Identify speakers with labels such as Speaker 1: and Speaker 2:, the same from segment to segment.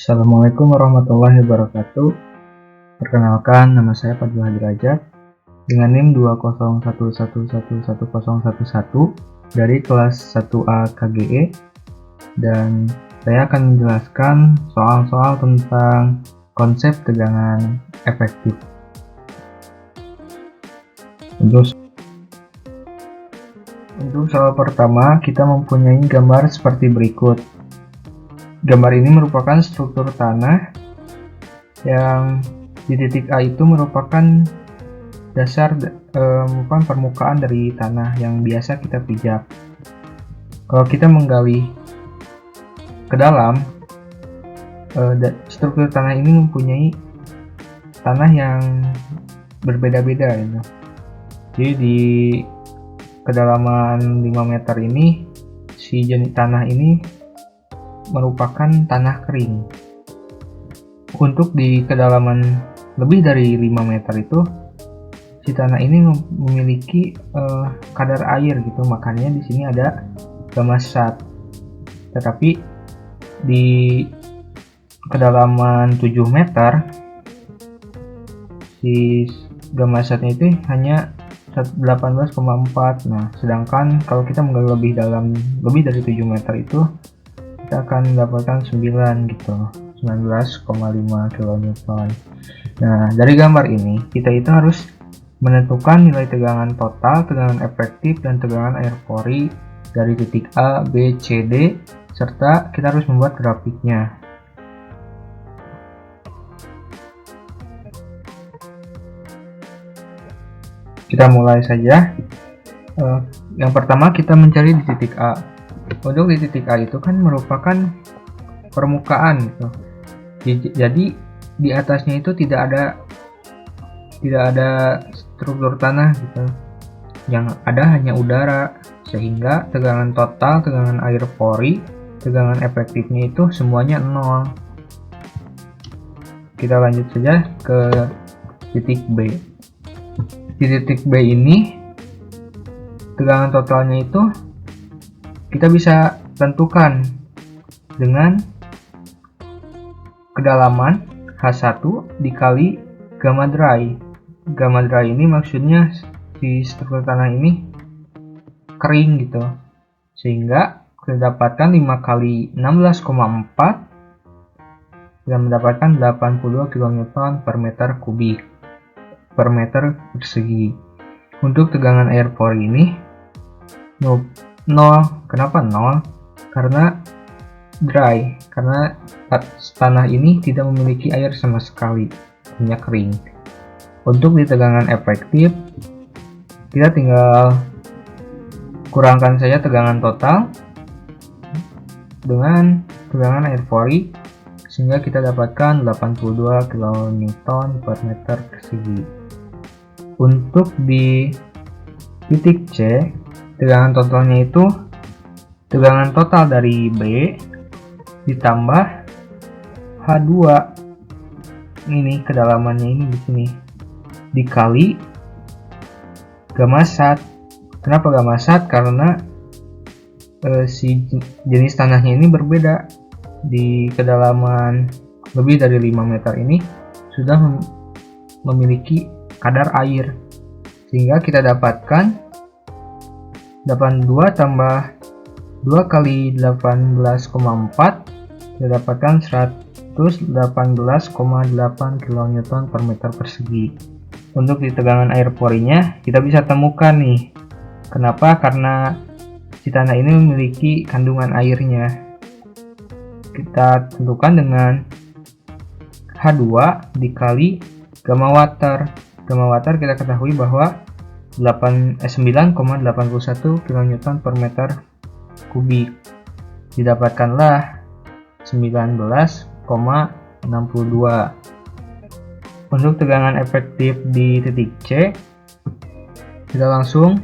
Speaker 1: Assalamualaikum warahmatullahi wabarakatuh. Perkenalkan, nama saya Fadil Derajat dengan NIM 20111111011 dari kelas 1A KGE, dan saya akan menjelaskan soal-soal tentang konsep tegangan efektif. Untuk soal pertama, kita mempunyai gambar seperti berikut. Gambar ini merupakan struktur tanah yang di titik A itu merupakan dasar merupakan permukaan dari tanah yang biasa kita pijak. Kalau kita menggali ke dalam, struktur tanah ini mempunyai tanah yang berbeda-beda gitu. Jadi di kedalaman 5 meter ini, si jenis tanah ini merupakan tanah kering. Untuk di kedalaman lebih dari 5 meter itu, si tanah ini memiliki kadar air gitu, makanya di sini ada gamasat. Tetapi di kedalaman 7 meter, si gamasatnya itu hanya 18,4. Nah, sedangkan kalau kita menggali lebih dari 7 meter itu, kita akan mendapatkan 9 gitu, 19,5 kN. Nah, dari gambar ini kita itu harus menentukan nilai tegangan total, tegangan efektif, dan tegangan air pori dari titik A, B, C, D, serta kita harus membuat grafiknya. Kita mulai saja. Yang pertama kita mencari di titik A. Untuk di titik A itu kan merupakan permukaan gitu. Jadi di atasnya itu tidak ada struktur tanah gitu. Yang ada hanya udara, sehingga tegangan total, tegangan air pori, tegangan efektifnya itu semuanya 0. Kita lanjut saja ke titik B. Di titik B ini tegangan totalnya itu kita bisa tentukan dengan kedalaman H1 dikali gamma dry. Gamma dry ini maksudnya di struktur tanah ini kering gitu, sehingga kita dapatkan 5 kali 16,4 dan mendapatkan 82 kN per meter kubik per meter persegi. Untuk tegangan air pori ini 0. Kenapa 0? Karena dry, karena tanah ini tidak memiliki air sama sekali, hanya kering. Untuk di tegangan efektif, kita tinggal kurangkan saja tegangan total dengan tegangan air pori, sehingga kita dapatkan 82 kN per meter persegi. Untuk di titik C, tegangan totalnya itu tegangan total dari B ditambah H2 ini, kedalamannya ini di sini, dikali gamasat. Kenapa gamasat? Karena si jenis tanahnya ini berbeda. Di kedalaman lebih dari 5 meter ini sudah memiliki kadar air, sehingga kita dapatkan 82 tambah 2 kali 18,4, kita dapatkan 118,8 kN per meter persegi. Untuk di tegangan air porinya kita bisa temukan nih. Kenapa? Karena si tanah ini memiliki kandungan airnya. Kita tentukan dengan H2 dikali gamma water. Gamma water kita ketahui bahwa 9,81 kN per meter kubik. Didapatkanlah 19,62. Untuk tegangan efektif di titik C, kita langsung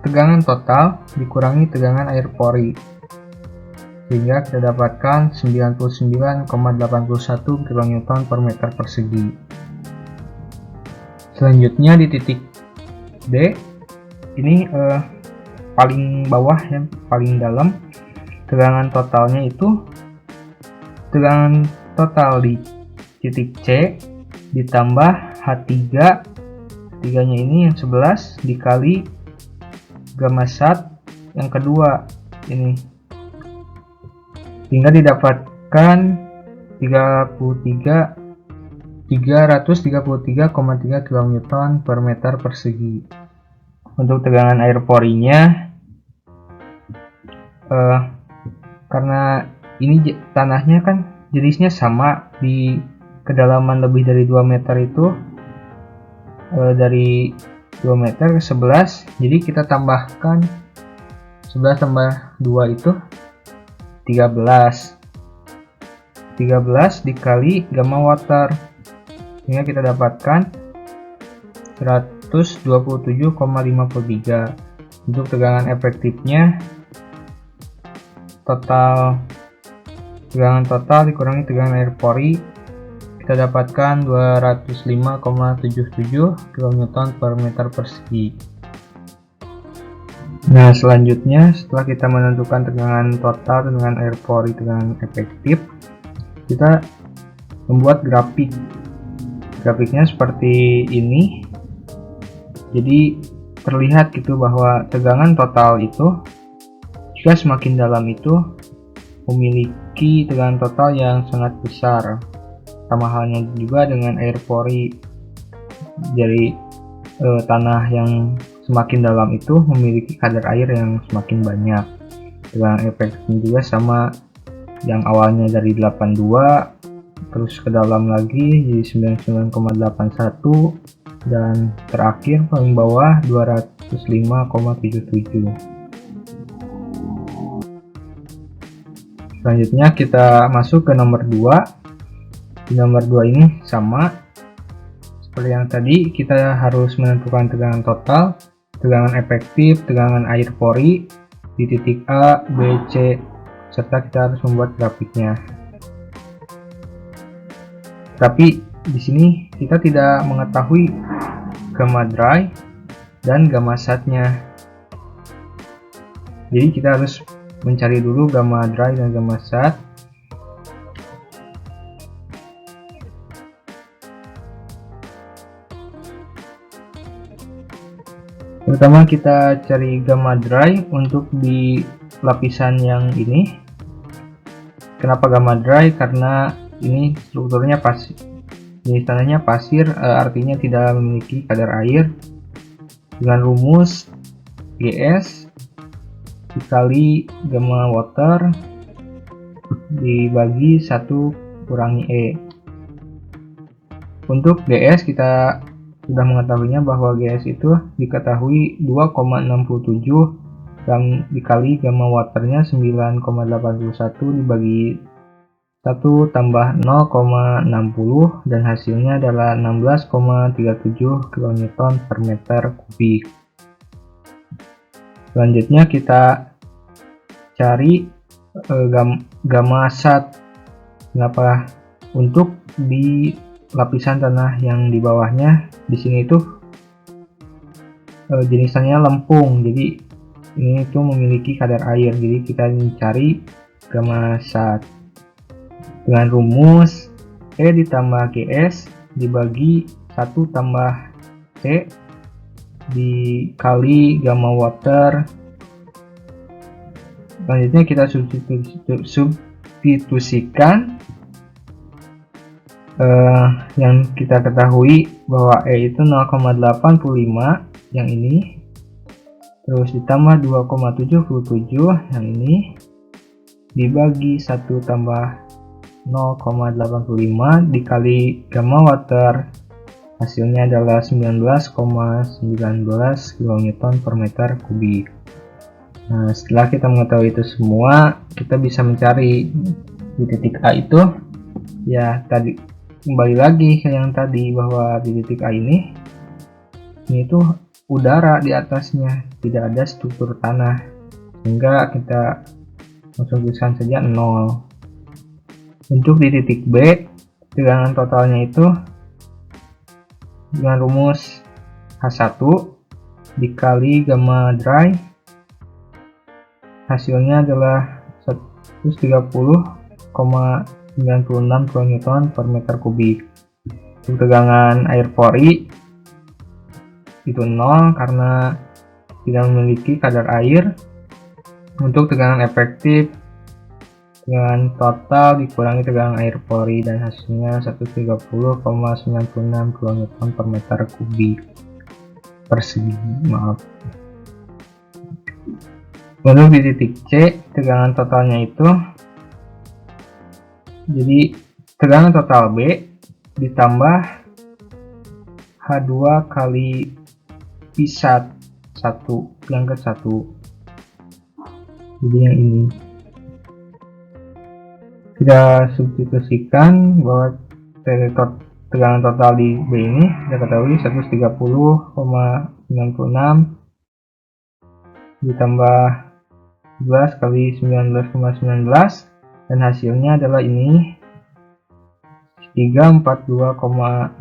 Speaker 1: tegangan total dikurangi tegangan air pori, sehingga kita dapatkan 99,81 kN per meter persegi. Selanjutnya di titik D, ini paling bawah ya, paling dalam, tegangan totalnya itu tegangan total di titik C ditambah H3, H3-nya ini yang 11 dikali gamma sat yang kedua ini, hingga didapatkan 333,3 kN per meter persegi. Untuk tegangan air porinya, karena ini tanahnya kan jenisnya sama, di kedalaman lebih dari 2 meter itu dari 2 meter ke 11, jadi kita tambahkan 11 tambah 2 itu 13 dikali gamma water, sehingga kita dapatkan 127,53. Untuk tegangan efektifnya, tegangan total dikurangi tegangan air pori, kita dapatkan 205,77 kN per meter persegi. Nah, selanjutnya setelah kita menentukan tegangan total, tegangan air pori, tegangan efektif, kita membuat grafik. Grafiknya seperti ini. Jadi terlihat gitu bahwa tegangan total itu jika semakin dalam itu memiliki tegangan total yang sangat besar. Sama halnya juga dengan air pori, dari tanah yang semakin dalam itu memiliki kadar air yang semakin banyak. Tegangan efektifnya juga sama, yang awalnya dari 82 terus ke dalam lagi jadi 99,81 dan terakhir paling bawah 205,77. Selanjutnya kita masuk ke nomor 2. Di nomor 2 ini sama seperti yang tadi, kita harus menentukan tegangan total, tegangan efektif, tegangan air pori di titik A, B, C, serta kita harus membuat grafiknya. Tapi di sini kita tidak mengetahui gamma dry dan gamma satnya. Jadi kita harus mencari dulu gamma dry dan gamma sat. Pertama kita cari gamma dry untuk di lapisan yang ini. Kenapa gamma dry? Karena ini strukturnya pasir, jenis tanahnya pasir, artinya tidak memiliki kadar air. Dengan rumus GS dikali gamma water dibagi 1 kurangi E. Untuk GS kita sudah mengetahuinya bahwa GS itu diketahui 2,67 dan dikali gamma waternya 9,81 dibagi 1 tambah 0,60 dan hasilnya adalah 16,37 kN per meter kubik. Selanjutnya kita cari gamma sat. Kenapa? Untuk di lapisan tanah yang di bawahnya, di sini itu jenisnya lempung, jadi ini tuh memiliki kadar air, jadi kita mencari gamma sat dengan rumus E ditambah GS dibagi 1 tambah C dikali gamma water. Selanjutnya kita substitusikan yang kita ketahui bahwa E itu 0,85 yang ini, terus ditambah 2,77 yang ini dibagi 1 tambah 0,85 dikali gamma water, hasilnya adalah 19,19 kN per meter kubik. Nah, setelah kita mengetahui itu semua, kita bisa mencari di titik A itu, ya tadi kembali lagi ke yang tadi bahwa di titik A ini itu udara di atasnya, tidak ada struktur tanah, sehingga kita langsung tuliskan saja 0. Untuk di titik B, tegangan totalnya itu dengan rumus H1 dikali gamma dry, hasilnya adalah 130,96 kN per meter kubik. Untuk tegangan air pori itu 0 karena tidak memiliki kadar air. Untuk tegangan efektif, tegangan total dikurangi tegangan air pori dan hasilnya 130,96 kN per meter kubik persegi. Untuk di titik C, tegangan totalnya itu jadi tegangan total B ditambah H2 kali P1 yang ke 1. Jadi yang ini kita substitusikan bahwa tegangan total di B ini kita ketahui 130,96 ditambah 11 kali 19,19 dan hasilnya adalah ini 342,05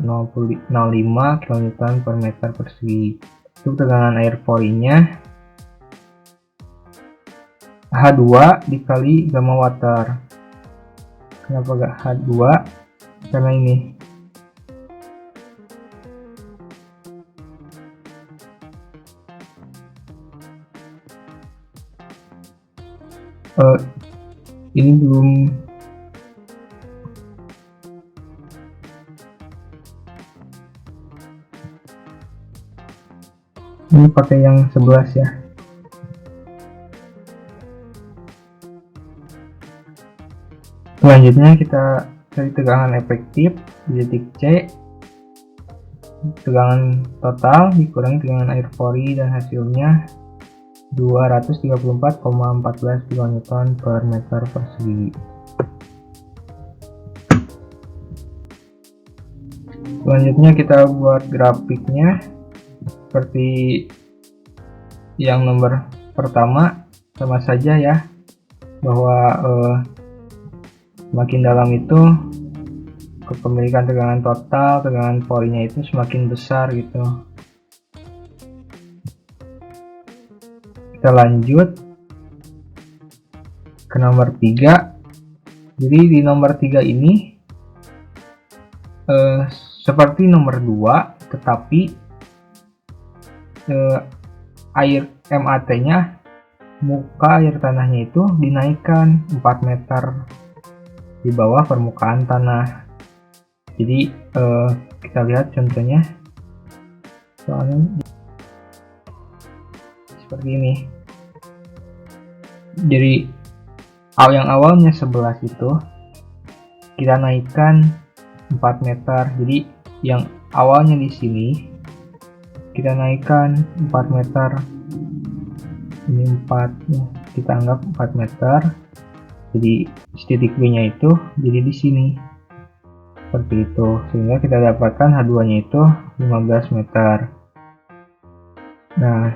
Speaker 1: kN per meter persegi. Untuk tegangan air porinya H2 dikali gamma water. Kenapa gak H2? Karena ini ini belum ini pakai yang 11 ya. Selanjutnya kita cari tegangan efektif di titik C. Tegangan total dikurangi tegangan air pori dan hasilnya 234,14 kN per meter persegi. Selanjutnya kita buat grafiknya seperti yang nomor pertama, sama saja ya, bahwa semakin dalam itu kepemilikan tegangan total, tegangan porinya itu semakin besar gitu. Kita lanjut ke nomor 3. Jadi di nomor 3 ini seperti nomor 2, tetapi air MAT nya, muka air tanahnya itu dinaikkan 4 meter di bawah permukaan tanah. Jadi kita lihat contohnya, soalnya seperti ini. Jadi yang awalnya 11 itu kita naikkan 4 meter. Jadi yang awalnya di sini kita naikkan 4 meter. Ini 4 ya, kita anggap 4 meter. Jadi titik B-nya itu jadi di sini. Seperti itu. Sehingga kita dapatkan H2-nya itu 15 meter. Nah,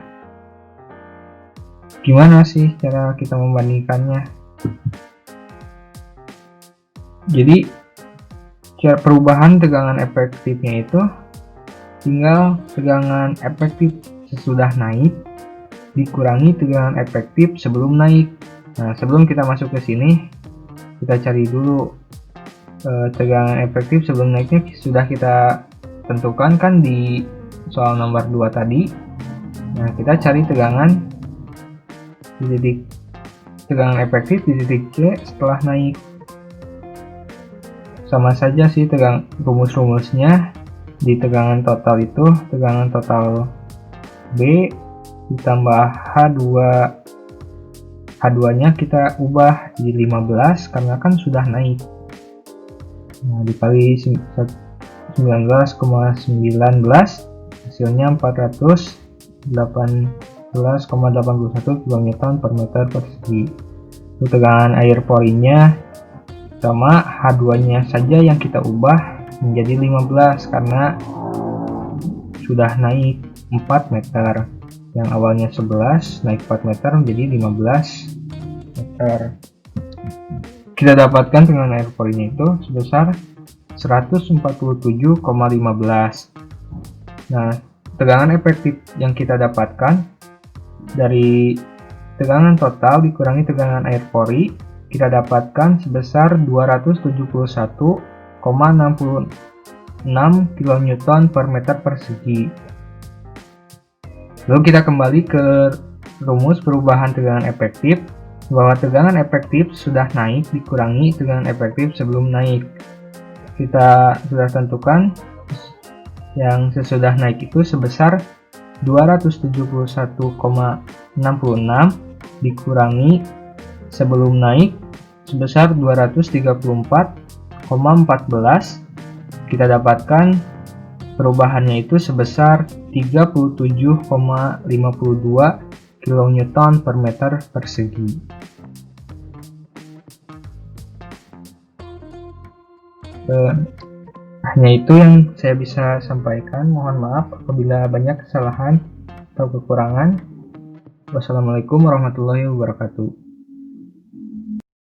Speaker 1: gimana sih cara kita membandingkannya? Jadi cara perubahan tegangan efektifnya itu tinggal tegangan efektif sesudah naik dikurangi tegangan efektif sebelum naik. Nah, sebelum kita masuk ke sini, kita cari dulu tegangan efektif sebelum naiknya sudah kita tentukan kan di soal nomor 2 tadi. Nah, kita cari tegangan di titik tegangan efektif di titik C setelah naik. Sama saja sih rumus-rumusnya. Di tegangan total itu tegangan total B ditambah H2-nya kita ubah jadi 15 karena kan sudah naik. Nah, dikali 19,19 hasilnya 418,81 kN per meter persegi. Untuk tegangan air porinya sama, H2-nya saja yang kita ubah menjadi 15 karena sudah naik 4 meter. Yang awalnya 11 naik 4 meter menjadi 15 meter. Kita dapatkan tegangan air porinya itu sebesar 147,15. Nah, tegangan efektif yang kita dapatkan dari tegangan total dikurangi tegangan air pori, kita dapatkan sebesar 271,66 kN per meter persegi. Lalu kita kembali ke rumus perubahan tegangan efektif, bahwa tegangan efektif sudah naik dikurangi tegangan efektif sebelum naik. Kita sudah tentukan yang sesudah naik itu sebesar 271,66 dikurangi sebelum naik sebesar 234,14. Kita dapatkan perubahannya itu sebesar 37,52 kN per meter persegi. Hanya itu yang saya bisa sampaikan. Mohon maaf apabila banyak kesalahan atau kekurangan. Wassalamualaikum warahmatullahi wabarakatuh.